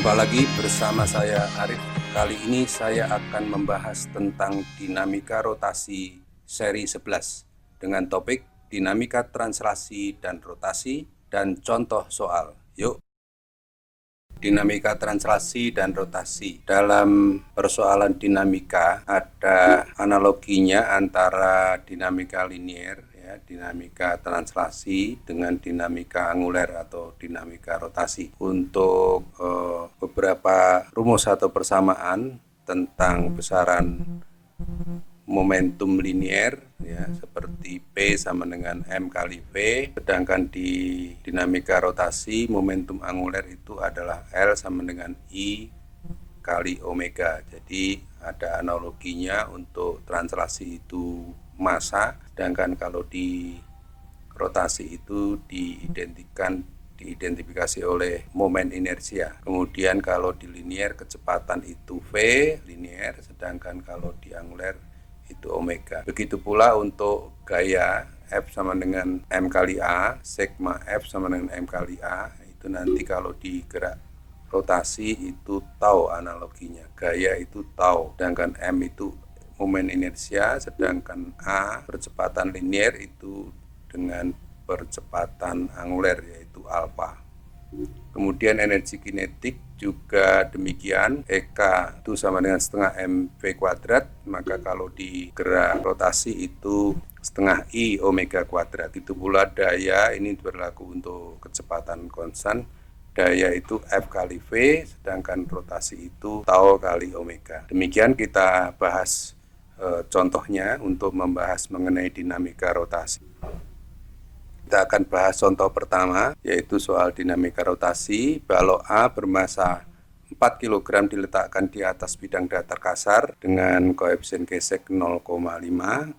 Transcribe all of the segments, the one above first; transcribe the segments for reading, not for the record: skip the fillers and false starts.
Jumpa lagi bersama saya Arif. Kali ini saya akan membahas tentang dinamika rotasi seri 11 dengan topik dinamika translasi dan rotasi dan contoh soal. Yuk. Dinamika translasi dan rotasi. Dalam persoalan dinamika ada analoginya antara dinamika linier, dinamika translasi dengan dinamika anguler atau dinamika rotasi. Untuk beberapa rumus atau persamaan tentang besaran momentum linier seperti P sama dengan M kali V, sedangkan di dinamika rotasi momentum anguler itu adalah L sama dengan I kali omega. Jadi ada analoginya untuk translasi itu massa, sedangkan kalau di rotasi itu diidentifikasi oleh momen inersia. Kemudian kalau di linier kecepatan itu V linier, sedangkan kalau di anguler itu omega. Begitu pula untuk gaya F sama dengan M kali A, sigma F sama dengan M kali A, itu nanti kalau di gerak rotasi itu tau analoginya. Gaya itu tau, sedangkan M itu momen inersia, sedangkan A percepatan linier itu dengan percepatan anguler yaitu alfa. Kemudian energi kinetik juga demikian, EK itu sama dengan setengah mv kuadrat, maka kalau di gerak rotasi itu setengah I omega kuadrat. Itu pula daya, ini berlaku untuk kecepatan konstan, daya itu F kali V, sedangkan rotasi itu tau kali omega. Demikian kita bahas contohnya untuk membahas mengenai dinamika rotasi. Kita akan bahas contoh pertama, yaitu soal dinamika rotasi. Balok A bermassa 4 kg diletakkan di atas bidang datar kasar dengan koefisien gesek 0,5.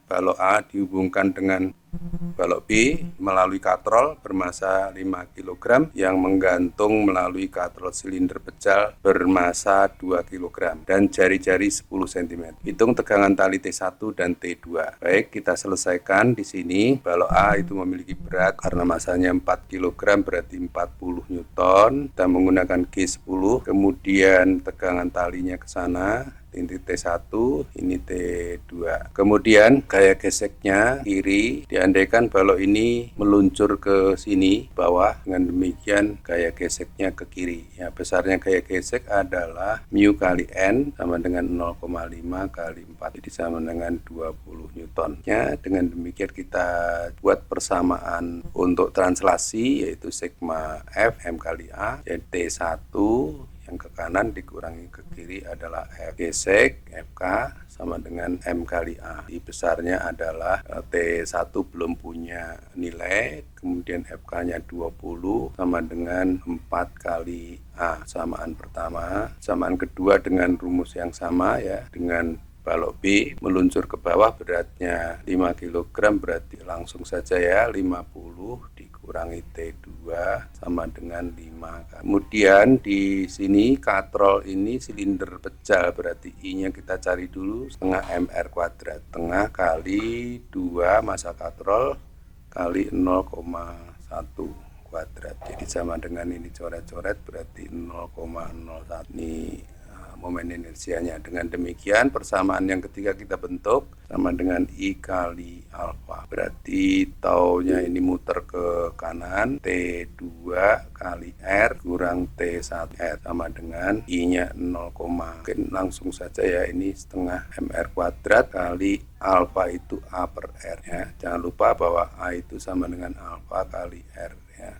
Balok A dihubungkan dengan balok B melalui katrol bermassa 5 kg yang menggantung melalui katrol silinder pejal bermassa 2 kg dan jari-jari 10 cm. Hitung tegangan tali T1 dan T2. Baik, kita selesaikan di sini. Balok A itu memiliki berat karena massanya 4 kg berarti 40 Newton. Kita menggunakan G10. Kemudian tegangan talinya ke sana. Ini T1, ini T2. Kemudian gaya geseknya kiri, diandaikan balok ini meluncur ke sini bawah, dengan demikian gaya geseknya ke kiri. Ya, besarnya gaya gesek adalah mu kali N sama dengan 0,5 kali 4, jadi sama dengan 20 Newton. Ya, dengan demikian kita buat persamaan untuk translasi yaitu sigma F M kali A, jadi T1 yang ke kanan dikurangi ke kiri adalah F gesek FK sama dengan M kali A. Di besarnya adalah T1 belum punya nilai, kemudian FK-nya 20 sama dengan 4 kali A. Samaan pertama, samaan kedua dengan rumus yang sama ya, dengan balok B meluncur ke bawah beratnya 5 kg berarti langsung saja ya 50 dikurangi T2 sama dengan 5. Kemudian di sini katrol ini silinder pejal berarti I-nya kita cari dulu setengah mr kuadrat, setengah kali 2 massa katrol kali 0,1 kuadrat. Jadi sama dengan ini coret-coret berarti 0,01 ini momen inersianya. Dengan demikian persamaan yang ketiga kita bentuk sama dengan I kali alfa. Berarti taunya ini muter ke kanan, T2 kali R kurang T1 R sama dengan I-nya 0, mungkin langsung saja ya, ini setengah mr kuadrat kali alfa itu A per R ya. Jangan lupa bahwa A itu sama dengan alfa kali R ya.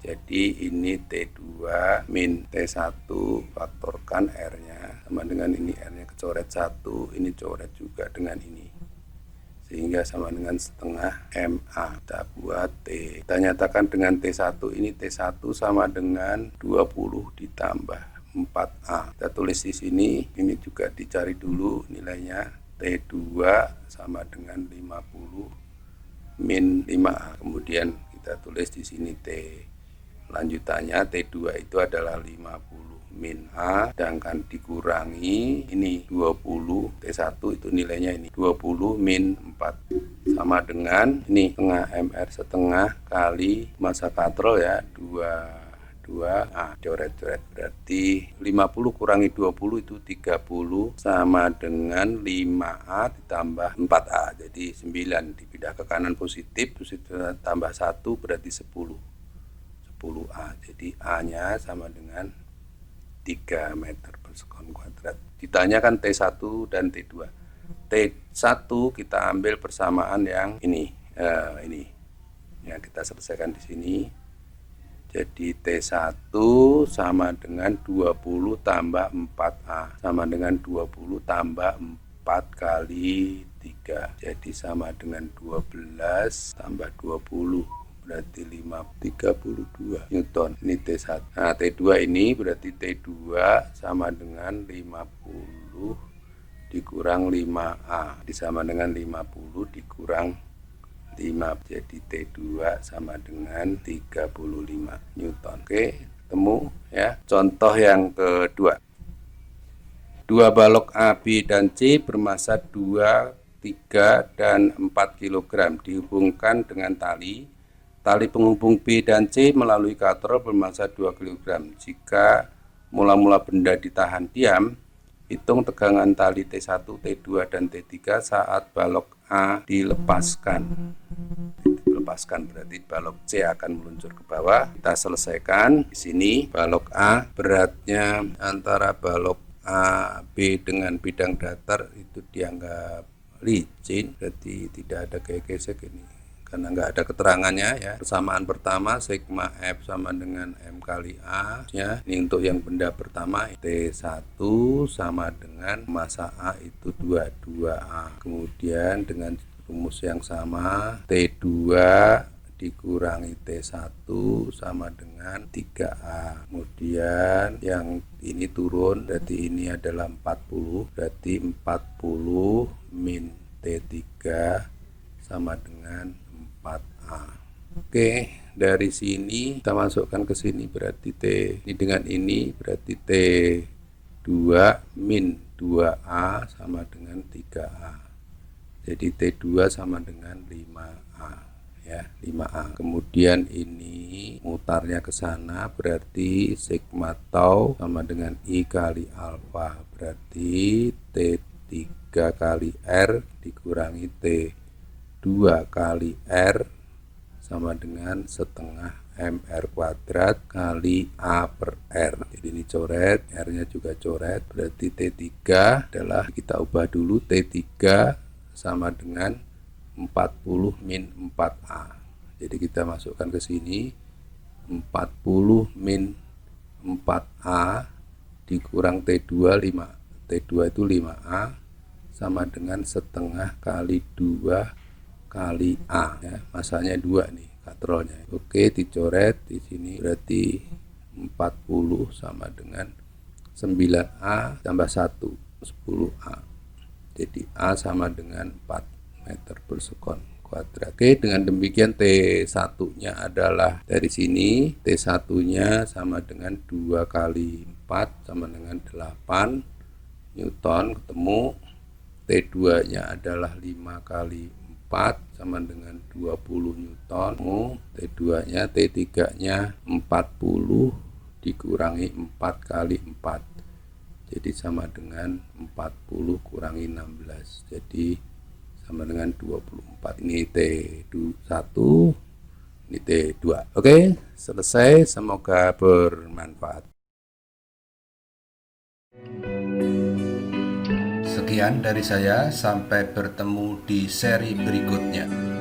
Jadi ini T2 min T1 faktorkan R-nya sama dengan ini R-nya kecoret 1, ini coret juga dengan ini. Sehingga sama dengan setengah MA. Kita buat T. Kita nyatakan dengan T1 ini T1 sama dengan 20 ditambah 4A. Kita tulis di sini, ini juga dicari dulu nilainya. T2 sama dengan 50 min 5A. Kemudian kita tulis di sini T. Lanjutannya T2 itu adalah 50 min A, sedangkan dikurangi ini 20, T1 itu nilainya ini 20 min 4 sama dengan ini setengah MR setengah kali massa katrol ya 2 2A. Coret-coret. Berarti 50 kurangi 20 itu 30 sama dengan 5A ditambah 4A. Jadi 9 dipindah ke kanan positif, terus itu tambah 1 berarti 10. 10A. Jadi A-nya sama dengan 3 meter per sekon kuadrat. Ditanyakan T1 dan T2. T1 kita ambil persamaan yang ini. Ini. Ya, kita selesaikan di sini. Jadi T1 sama dengan 20 tambah 4A. Sama dengan 20 tambah 4 kali 3. Jadi sama dengan 12 tambah 20. Berarti 32 Newton. Ini T1. Nah, T2 ini berarti T2 sama dengan 50 dikurang 5A. Sama dengan 50 dikurang 5, jadi T2 sama dengan 35 Newton. Oke, ketemu ya. Contoh yang kedua. Dua balok A, B, dan C bermasa 2, 3, dan 4 kg dihubungkan dengan tali. Tali penghubung B dan C melalui katrol bermasa 2 kg. Jika mula-mula benda ditahan diam, hitung tegangan tali T1, T2, dan T3 saat balok A dilepaskan. Berarti balok C akan meluncur ke bawah. Kita selesaikan di sini. Balok A beratnya antara balok A B dengan bidang datar itu dianggap licin, berarti tidak ada gesek ini karena nggak ada keterangannya ya. Persamaan pertama sigma F sama dengan M kali A ya. Ini untuk yang benda pertama T1 sama dengan massa A itu 22A. Kemudian dengan rumus yang sama T2 dikurangi T1 sama dengan 3A. Kemudian yang ini turun, berarti ini adalah 40, berarti 40 min T3 sama dengan 4A. Oke, dari sini kita masukkan ke sini, berarti T ini dengan ini berarti T2 min 2A sama dengan 3A. Jadi T2 sama dengan 5A ya, 5A. Kemudian ini mutarnya ke sana, berarti sigma tau sama dengan I kali alfa, berarti T3 kali R dikurangi T2 kali R sama dengan setengah MR kuadrat kali A per R. Jadi ini coret, R nya juga coret, berarti T3 adalah, kita ubah dulu, T3 sama dengan 40 min 4A. Jadi kita masukkan ke sini 40 min 4A dikurang T2 5. T2 itu 5A sama dengan setengah kali 2 kali A ya. Masanya 2 nih katrolnya. Oke, dicoret di sini, berarti 40 sama dengan 9A tambah 1 10A. Jadi A sama dengan 4 meter per sekon kuadrat. Oke, dengan demikian T1 nya adalah dari sini, T1 nya sama dengan 2 kali 4 sama dengan 8 Newton, ketemu. T2 nya adalah 5 kali 4 sama dengan 20 Newton. T2 nya, T3 nya 40 dikurangi 4 kali 4. Jadi sama dengan 40 kurangi 16. Jadi sama dengan 24. Ini T1, ini T2. Oke, selesai. Semoga bermanfaat. Sekian dari saya, sampai bertemu di seri berikutnya.